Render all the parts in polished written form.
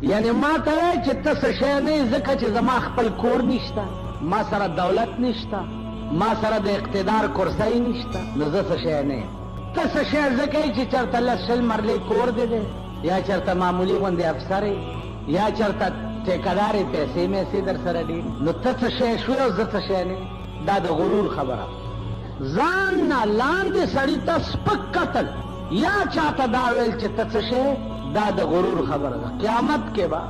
یعنی ما ته وایي چې ته څه شی نه یې ځکه چې زما خپل کور نشته، ما سره دولت نشته، ما سره د اقتدار کرسی نشته، نو زه څه شی نه یم. ته څه شی ځکه یې چې چېرته لس شل مرلې کور دی دی، یا چېرته معمولي غوندې افسر یې، یا چېرته ټیکهدار یې، پیسې میسې در سره ډېر، نو ته څه شی شوې او زه څه شی نه یم. دا د غرور خبره. ځان نه لاندې سړي ته سپک کتل یا چاته دا ویل چې ته څه شی، دا د غرور خبره ده. قیامت کې به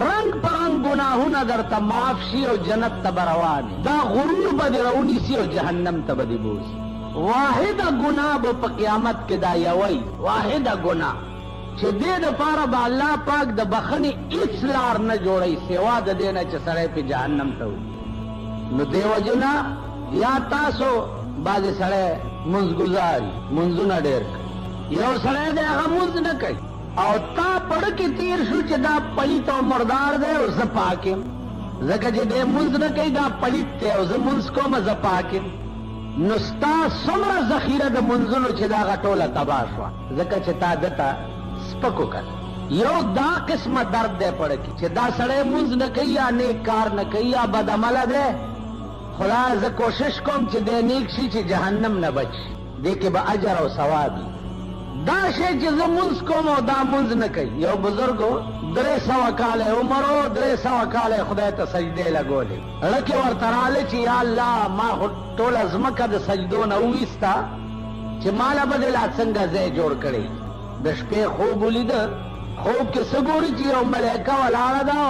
رنگ په رنگ ګناهونه درته معاف شي او جنت ته به روانې. دا غرور به دې راونیسي او جهنم ته به دې بوځي. واحده ګناه به په قیامت کې دا یوی، واحده ګناه چې دې دپاره به الله پاک د بخښنې هېڅ لار نه جوړوي سوا د دې نه چې سړی پې جهنم ته وځي. نو دې وجې نه یا تاسو بعضې سړی منځګزار منځونه ډېر کوي، یو سړی دی هغه منځ نه کوي او تا پړه کې تیر شو چې دا پلیت او مردار دی او زه پاک یم، ځکه چې دی منځ نه کوي دا پلیت دی او زه منځ کوم زه پاک یم. نو ستا څومره ذخیره د منځونو چې دا هغه ټوله تباه شوه، ځکه چې تا دته سپک وکړ. یو دا قسمه درد دی پړه کې چې دا سړی منځ نه کوي یا نیک کار نه کوي یا بد عمله دی، خدایه زه کوشش کوم چې دی نیک شي چې جهنم نه بچ شي، دې کې به اجر او ثواب وي. دا شی چې زه مونځ کوم او دا مونځ نه کوي. یو بزرګو 300 کاله عمر او 300 کاله خدای ته سجدې لګولې، لکه ورته راغله چې یا الله ما خو ټوله ځمکه د سجدو نه وویسته چې ماله به دې لا څنګه ځای جوړ کړی. د شپې خوب ولیده، خوب کې څه ګوري چې یو ملایکه ولاړه ده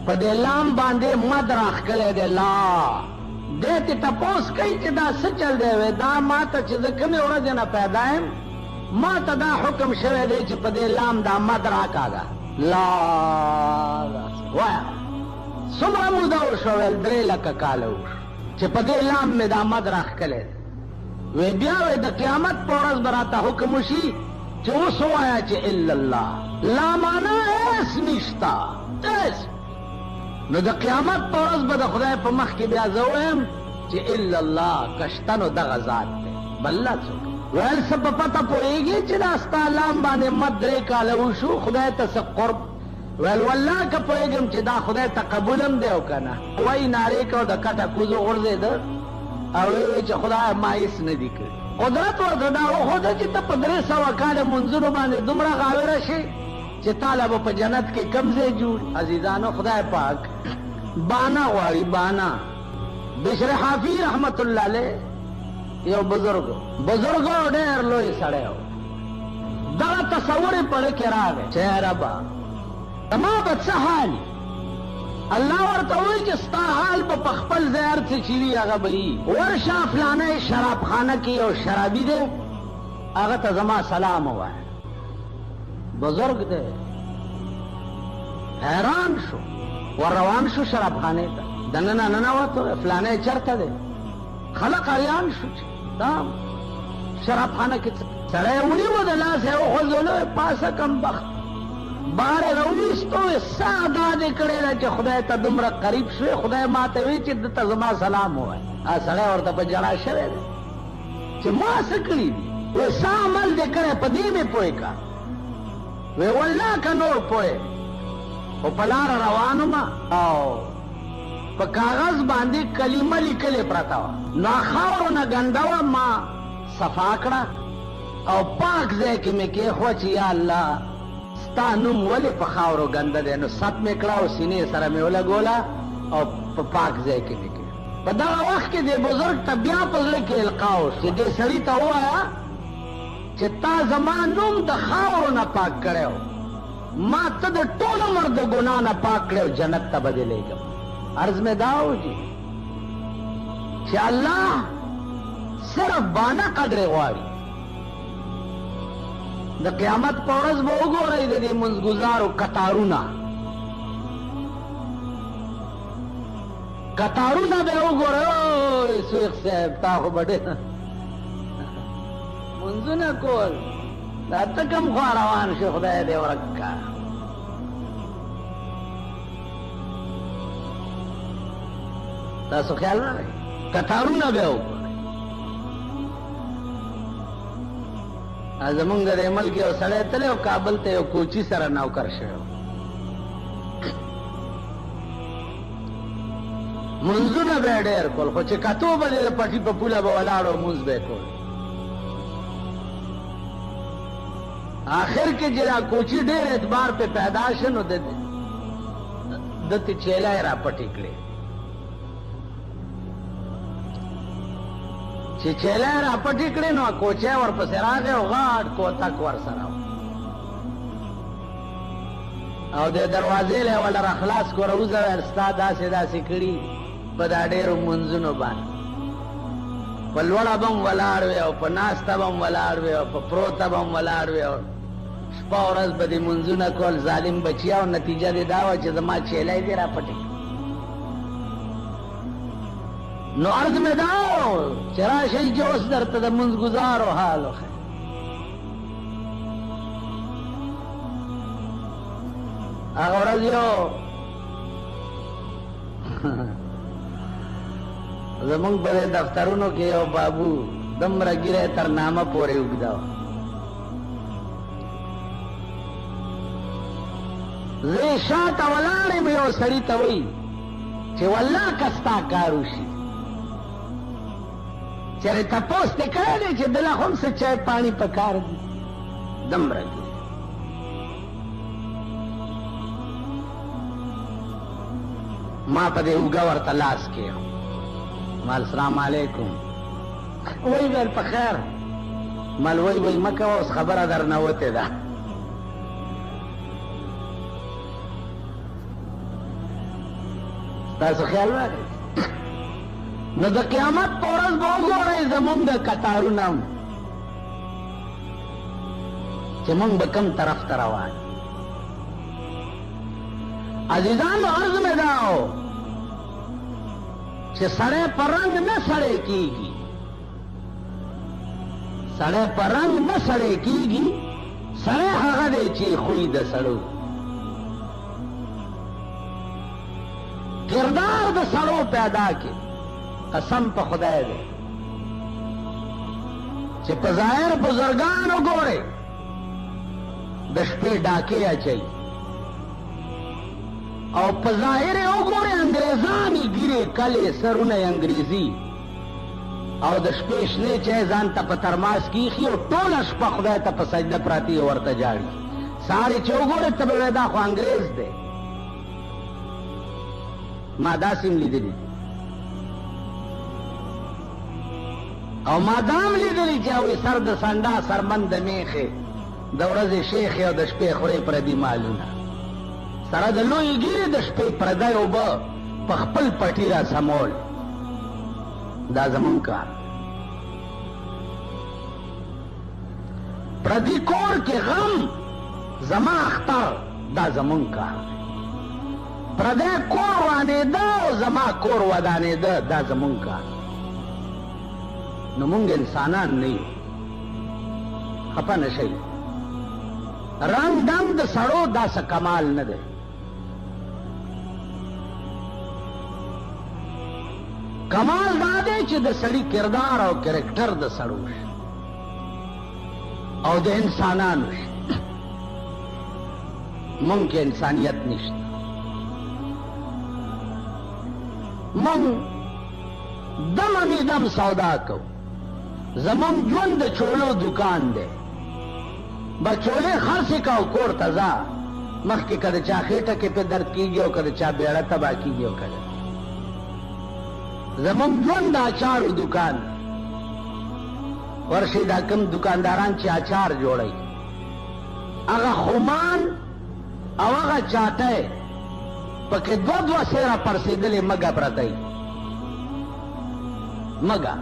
په دې لام باندې مد راښکلی دی. لا دې ته تپوس کوي چې دا څه چل دی؟ وی دا ما ته چې زه کومې ورځې نه پیدا یم ما ته دا حکم شوی دی چې په دې لام دا مد راکاږه. لا وایه څومره موده وشوه؟ ویل 3 لکه کاله وشو چې په دې لام مې دا مد راښکلی دی. وی بیا وی د قیامت په ورځ به راته حکم وشي چې اوس ووایه چې الا الله، لا معنا هېڅ نشته هېڅ. نو د قیامت په ورځ به د خدای په مخ کې بیا زه ووایم چې الا الله که نو دغه ذات دی، بله څوک. ویل څه په پته پوهېږي چې دا ستا لام باندې مد 3 کاله وشو، خدای ته څه قرب؟ ویل والله که پوهېږم چې دا خدای ته قبول هم دی او که نه. وایي نارې کو د کټه کوزو غورځېده او ویل چې خدای ما هېڅ نه دي کړي. قدرت ورته دا وښوده چې ته په 300 کاله منځونو باندې دومره غاوره شي چې تاله به په جنت کې کم ځای جوړ. عزیزانو خدای پاک بانا غواړي، بانا. بشر حافي رحمت الله علیه یو بزرګو ډېر لوی سړی و، دغه تصور یې پړه کې راغی چې ربه زما به څه حال؟ الله ورته وایي چې ستا حال به په خپل ځای هر څه چې وي هغه به وي. ورشه فلانی شرابخانه کې یو شرابي دی، هغه ته زما سلام ووایه. بزرګ دی حیران شو، ور روان شو شرابخانې ته، دننه ننوتو فلانی چېرته دی؟ خلق حیران شو چې دا شرابخانه کې سړی یې ونیو د لاسه یې وخوځولو، پاسه کمبخت بهر یې راوویستو. څه ادا دې کړې ده چې خدای ته دومره قریب شوې؟ خدای ما ته وایي چې ده ته زما سلام ووایه. سړی ورته په ژړا شوی دی چې ما څه کړي دي؟ وایي څه عمل دې کړی په دې مې پوه که؟ وی والله که نور پوهې خو په لاره روان ومه او په کاغذ باندې کلمه لیکلې پرته وه، نو خاورو نه ګنده وه، ما صفا کړه او پاک ځای کې مې کېښوه چې یا الله ستا نوم ولې په خاورو ګنده دی؟ نو سپ مې کړه او سینې سره مې ولګوله او په پاک ځای کې مې کېښوه. په دغه وخت کې دې بزرګ ته بیا په زړه کې القا وشو چې دې سړي ته ووایه چې تا زما نوم د خاورو نه پاک کړی و، ما ته د ټول عمر د ګناه نه پاک کړی او جنت ته به دې لېږم. عرض مې دا و چې الله صرف بانا قدرې غواړي. د قیامت په ورځ به وګورئ د دې منځګزارو کتارونه به وګورئ. اوی شیخ صاحب تا خو به ډېر منځونه کول، دا ته کوم خوا روان شو؟ خدای دې ورک کا. تاسو خیال نه لرئ؟ کتارونه به وګورئ. زمونږ د دې ملک یو سړی تللی او کابل ته یو کوچي سره نوکر شوی، منځونه به ډېر کول، خو چې کتو به د پټي په پوله به ولاړ او مونځ به یې کول. آخر کې چې دا کوچي ډېر اعتبار پې پیدا شه نو دته چیله یې را پټې کړې. چې چیله یې را پټې کړې نو کوچی ورپسې راغی او غاټ کوتک ورسره و او د دروازې له یې ولره خلاص کړه. وروځه ویل ستا داسې داسې کړي په دا ډېرو منځونو باندې، په لوړه به هم ولاړ وې او په ناسته به هم ولاړ وې او په پروته به هم ولاړ وې او شپه ورځ به دې منځونه کول ظالم بچیا. او نتیجه دې دا وه چې زما چیلی دې را پټې. نو عرض مې دا و چې راشئ چې اوس درته د منځ ګزارو حال وښیم. هغه ورځ یو زمونږ په دفترونو کې یو بابو دومره ږیره تر نامه پورې اوږده وه. زه شاته ولاړ یم، یو سړي ته وایي چې والله که ستا کار وشي چېرې تپوس دې کړی دی چې دله خو هم څه چای پاڼي په کار دي. دومره ږیره ما په دې اوږه ورته لاس کېښود. مال سلام علیکم. وی ویل په خیر. مال وی مه کوه اوس خبره در نوتې ده. تاسو خیال راغی نو د قیامت په ورځ به وګورئ زمونږ د کتارونه چې مونږ به کوم طرف ته روان. عزیزانو عرض مې دا و چې سړی په رنګ نه سړی کېږي، سړی په رنګ نه سړی کېږي، سړی هغه دی چې خوی د سړو. کردار د سړو پیدا کې قسم په خدای دی چې په ظاهر بزرګان وګورئ د شپې ډاکې اچوي او په ظاهر یې وګورئ انګریزان یې ګیرې کلې سرونه یې انګریزي او د شپې شنې چای ځان ته په ترماس کې ایښي او ټوله شپه خدای ته په سجده پراته یې ورته جاړي. سهار یې چې وګورئ ته به وایي دا خو انګریز دی. ما داسې هم لیدلي او ما دا هم لیدلي چې هغوی سر د سنډا سرمن د میخې د ورځې شیخې او د شپې خورې پردي مالونه سره د لویې ګیرې د شپې پردی اوبه په خپل پټي را سمول. دا زمونږ کار. پردي کور کې غم زما اختر دا زمونږ کار. پردی کور وانېده او زما کور ودانېده دا زمونږ کار. نو مونږ انسانان نه یو، خفه نه شئ. رنګ ډنګ د سړو دا څه کمال نه دی. کمال دا دی چې د سړي کردار او کرکټر د سړو شي او د انسانانو شي. مونږ کې انسانیت نشته. مونږ دمه می دم سودا کوو. زمونږ ژوند د چولو دکان دی. به چولې خرڅې کا او کور ته ځه مخکې که د چا خېټه کې پې درد کېږي او که د چا بیړه تباه کېږي او که زمونږ ژوند د اچارو دکان. ورشئ دا کوم دکانداران چې اچار جوړوي هغه خمان او هغه چاټی پکې دوه سیره پرسېدلې مګه پرته وي. مګه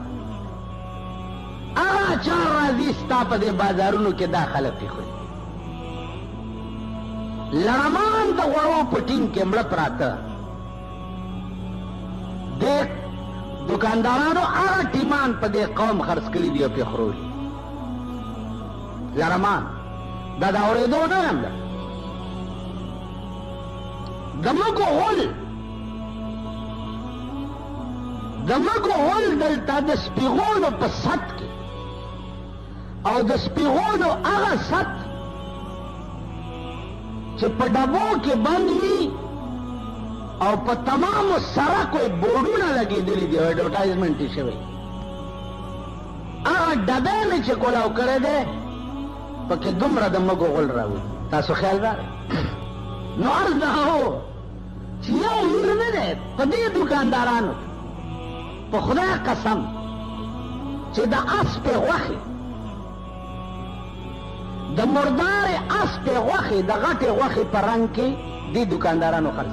هغه اچار راځي ستا په دې بازارونو کې دا خلک ایښوي. لړمان د غوړو په ټیم کې مړه پراته. دې دکاندارانو هغه ټیمان په دې قوم خرڅ کړي دي او پې خورولي. لړمان دا د اورېدو نه هم ده. د مږو غول د مږو غول دلته د سپیغونو په سط کې او د سپیغونو هغه سط چې په ډبو کې بند وي او په تمامو سړکو بورډونه لګېدلي دي، اډورټایزمنټ یې شوی. هغه ډبی مې چې کولاو کړی دی پکې دومره د مږو غول راوړي. تاسو خیال راغی؟ نو عرض دا هو چې یو هیر نه دی په دې دوکاندارانو په خدای قسم چې د اسپې غوښې د مردارې اسپې غوښې د غټې غوښې په رنګ کې دې دوکاندارانو خرڅ